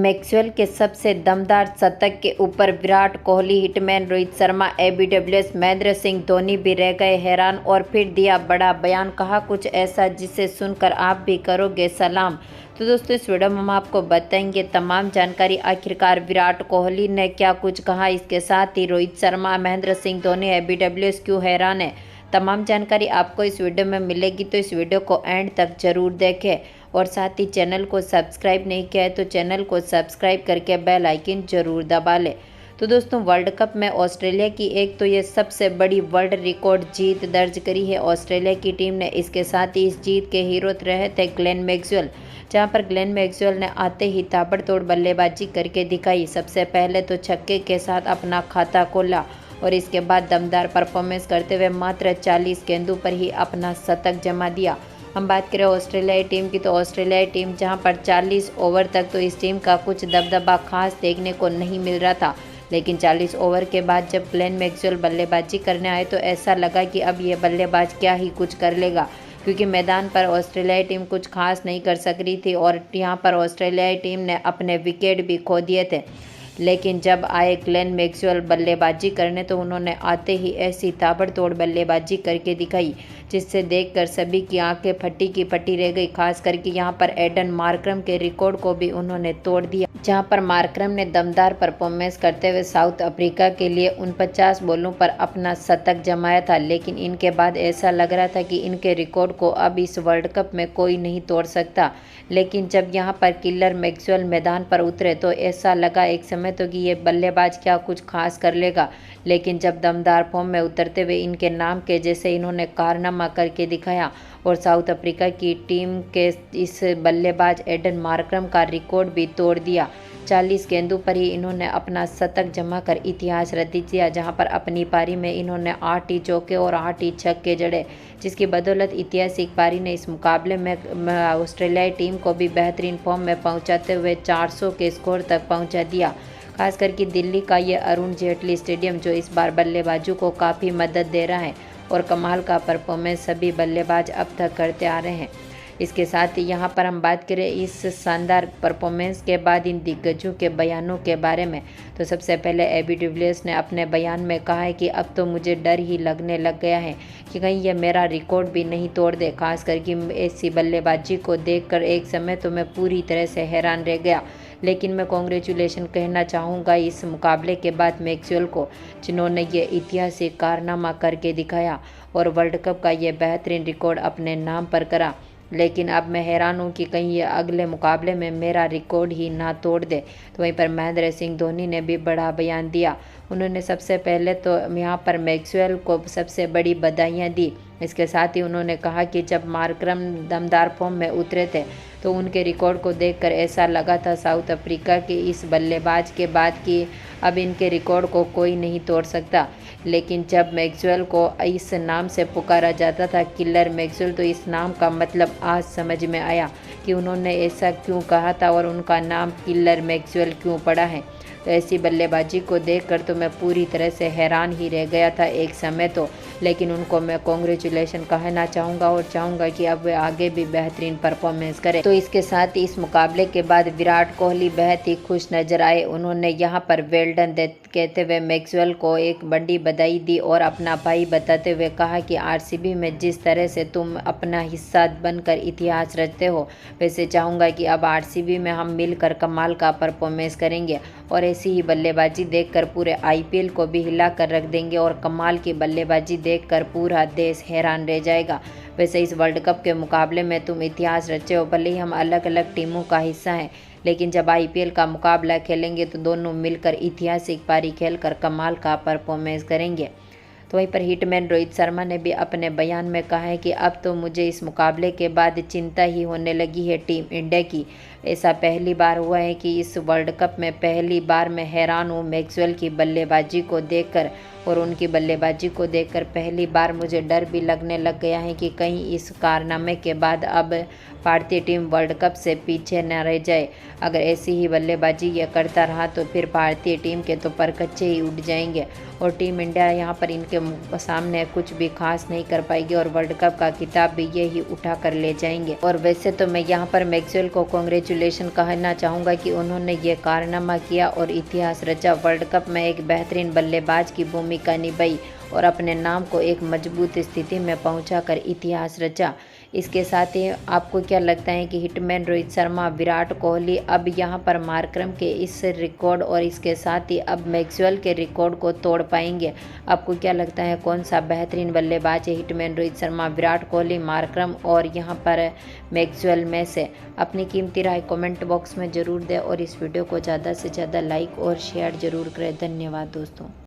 Maxwell के सबसे दमदार शतक के ऊपर Virat Kohli, hitman Rohit Sharma, AB de Villiers, Mahendra Singh Dhoni भी रह गए हैरान और फिर दिया बड़ा बयान। कहा कुछ ऐसा जिसे सुनकर आप भी करोगे सलाम। तो दोस्तों इस वीडियो में हम आपको बताएंगे तमाम जानकारी। आखिरकार विराट कोहली ने क्या कुछ कहा, इसके साथ ही रोहित शर्मा, महेंद्र सिंह धोनी, एबी डिविलियर्स क्यों हैरान है, तमाम जानकारी आपको इस वीडियो में मिलेगी। तो इस वीडियो को एंड तक जरूर देखें और साथ ही चैनल को सब्सक्राइब नहीं किया है तो चैनल को सब्सक्राइब करके बेल आइकन जरूर दबा लें। तो दोस्तों वर्ल्ड कप में ऑस्ट्रेलिया की एक तो ये सबसे बड़ी वर्ल्ड रिकॉर्ड जीत दर्ज करी है ऑस्ट्रेलिया की टीम ने। इसके साथ ही इस जीत के हीरो रहे थे ग्लेन मैक्सवेल, जहां पर ग्लेन मैक्सवेल ने आते ही ताबड़तोड़ बल्लेबाजी करके दिखाई। सबसे पहले तो छक्के के साथ अपना खाता खोला और इसके बाद दमदार परफॉर्मेंस करते हुए मात्र 40 गेंदों पर ही अपना शतक जमा दिया। हम बात करें ऑस्ट्रेलियाई टीम की, तो ऑस्ट्रेलियाई टीम जहां पर 40 ओवर तक तो इस टीम का कुछ दबदबा खास देखने को नहीं मिल रहा था, लेकिन 40 ओवर के बाद जब ग्लेन मैक्सवेल बल्लेबाजी करने आए तो ऐसा लगा कि अब ये बल्लेबाज क्या ही कुछ कर लेगा, क्योंकि मैदान पर ऑस्ट्रेलियाई टीम कुछ खास नहीं कर सक रही थी और यहाँ पर ऑस्ट्रेलियाई टीम ने अपने विकेट भी खो दिए थे। लेकिन जब आए ग्लेन मैक्सवेल बल्लेबाजी करने तो उन्होंने आते ही ऐसी ताबड़तोड़ बल्लेबाजी करके दिखाई जिससे देखकर सभी की आंखें फटी की फटी रह गई। खास करके यहाँ पर एडन मार्करम के रिकॉर्ड को भी उन्होंने तोड़ दिया, जहाँ पर मार्करम ने दमदार परफॉर्मेंस करते हुए साउथ अफ्रीका के लिए 49 बॉलों पर अपना शतक जमाया था। लेकिन इनके बाद ऐसा लग रहा था कि इनके रिकॉर्ड को अब इस वर्ल्ड कप में कोई नहीं तोड़ सकता। लेकिन जब यहाँ पर किलर मैक्सवेल मैदान पर उतरे तो ऐसा लगा एक समय तो कि ये बल्लेबाज क्या कुछ खास कर लेगा, लेकिन जब दमदार फॉर्म में उतरते हुए इनके नाम के जैसे इन्होंने कारनामा करके दिखाया और साउथ अफ्रीका की टीम के इस बल्लेबाज एडन मार्करम का रिकॉर्ड भी तोड़ दिया। 40 गेंदों पर ही इन्होंने अपना शतक जमा कर इतिहास रच दिया, जहां पर अपनी पारी में इन्होंने 8 ही चौके और 8 ही छक्के जड़े, जिसकी बदौलत ऐतिहासिक पारी ने इस मुकाबले में ऑस्ट्रेलियाई टीम को भी बेहतरीन फॉर्म में पहुंचाते हुए 400 के स्कोर तक पहुंचा दिया। खास करके दिल्ली का ये अरुण जेटली स्टेडियम जो इस बार बल्लेबाजों को काफ़ी मदद दे रहा है और कमाल का परफॉर्मेंस सभी बल्लेबाज अब तक करते आ रहे हैं। इसके साथ ही यहाँ पर हम बात करें इस शानदार परफॉर्मेंस के बाद इन दिग्गजों के बयानों के बारे में, तो सबसे पहले एबी डिविलियर्स ने अपने बयान में कहा है कि अब तो मुझे डर ही लगने लग गया है कि कहीं ये मेरा रिकॉर्ड भी नहीं तोड़ दे। खास करके ऐसी बल्लेबाजी को देखकर एक समय तो मैं पूरी तरह से हैरान रह गया। लेकिन मैं कॉन्ग्रेचुलेशन कहना चाहूँगा इस मुकाबले के बाद मैक्सवेल को, जिन्होंने ये ऐतिहासिक कारनामा करके दिखाया और वर्ल्ड कप का ये बेहतरीन रिकॉर्ड अपने नाम पर करा। लेकिन अब मैं हैरान हूँ कि कहीं ये अगले मुकाबले में मेरा रिकॉर्ड ही ना तोड़ दे। तो वहीं पर महेंद्र सिंह धोनी ने भी बड़ा बयान दिया। उन्होंने सबसे पहले तो यहाँ पर मैक्सवेल को सबसे बड़ी बधाइयाँ दी। इसके साथ ही उन्होंने कहा कि जब मार्करम दमदार फॉर्म में उतरे थे तो उनके रिकॉर्ड को देखकर ऐसा लगा था साउथ अफ्रीका के इस बल्लेबाज के बाद कि अब इनके रिकॉर्ड को कोई नहीं तोड़ सकता। लेकिन जब मैक्सवेल को इस नाम से पुकारा जाता था किलर मैक्सवेल, तो इस नाम का मतलब आज समझ में आया कि उन्होंने ऐसा क्यों कहा था और उनका नाम किलर मैक्सवेल क्यों पड़ा है। तो ऐसी बल्लेबाजी को देखकर तो मैं पूरी तरह से हैरान ही रह गया था एक समय तो। लेकिन उनको मैं कॉन्ग्रेचुलेशन कहना चाहूँगा और चाहूँगा कि अब वे आगे भी बेहतरीन परफॉर्मेंस करें। तो इसके साथ ही इस मुकाबले के बाद विराट कोहली बेहद ही खुश नजर आए। उन्होंने यहाँ पर वेल डन कहते हुए मैक्सवेल को एक बड़ी बधाई दी और अपना भाई बताते हुए कहा कि आरसीबी में जिस तरह से तुम अपना हिस्सा बनकर इतिहास रचते हो, वैसे चाहूँगा कि अब आरसीबी में हम मिलकर कमाल का परफॉर्मेंस करेंगे और ऐसी ही बल्लेबाजी देखकर पूरे आईपीएल को भी हिला कर रख देंगे और कमाल की बल्लेबाजी देखकर पूरा देश हैरान रह जाएगा। वैसे इस वर्ल्ड कप के मुकाबले में तुम इतिहास रचे हो, भले ही हम अलग अलग टीमों का हिस्सा हैं, लेकिन जब आईपीएल का मुकाबला खेलेंगे तो दोनों मिलकर ऐतिहासिक पारी खेलकर कमाल का परफॉर्मेंस करेंगे। तो वहीं पर हिटमैन रोहित शर्मा ने भी अपने बयान में कहा है कि अब तो मुझे इस मुकाबले के बाद चिंता ही होने लगी है टीम इंडिया की। ऐसा पहली बार हुआ है कि इस वर्ल्ड कप में पहली बार मैं हैरान हूँ मैक्सवेल की बल्लेबाजी को देखकर और उनकी बल्लेबाजी को देखकर पहली बार मुझे डर भी लगने लग गया है कि कहीं इस कारनामे के बाद अब भारतीय टीम वर्ल्ड कप से पीछे न रह जाए। अगर ऐसी ही बल्लेबाजी यह करता रहा तो फिर भारतीय टीम के तो परकच्चे ही उड़ जाएंगे और टीम इंडिया यहाँ पर इनके सामने कुछ भी खास नहीं कर पाएगी और वर्ल्ड कप का खिताब भी यही उठा कर ले जाएंगे। और वैसे तो मैं यहाँ पर मैक्सवेल को कॉन्ग्रेचुलेशन कहना चाहूँगा कि उन्होंने ये कारनामा किया और इतिहास रचा, वर्ल्ड कप में एक बेहतरीन बल्लेबाज की भूमिका निभाई और अपने नाम को एक मजबूत स्थिति में पहुंचाकर इतिहास रचा। इसके साथ ही आपको क्या लगता है कि हिटमैन रोहित शर्मा, विराट कोहली अब यहां पर मार्करम के इस रिकॉर्ड और इसके साथ ही अब मैक्सवेल के रिकॉर्ड को तोड़ पाएंगे? आपको क्या लगता है कौन सा बेहतरीन बल्लेबाज है, हिटमैन रोहित शर्मा, विराट कोहली, मार्करम और यहां पर मैक्सवेल में से? अपनी कीमती राय कमेंट बॉक्स में ज़रूर दें और इस वीडियो को ज़्यादा से ज़्यादा लाइक और शेयर ज़रूर करें। धन्यवाद दोस्तों।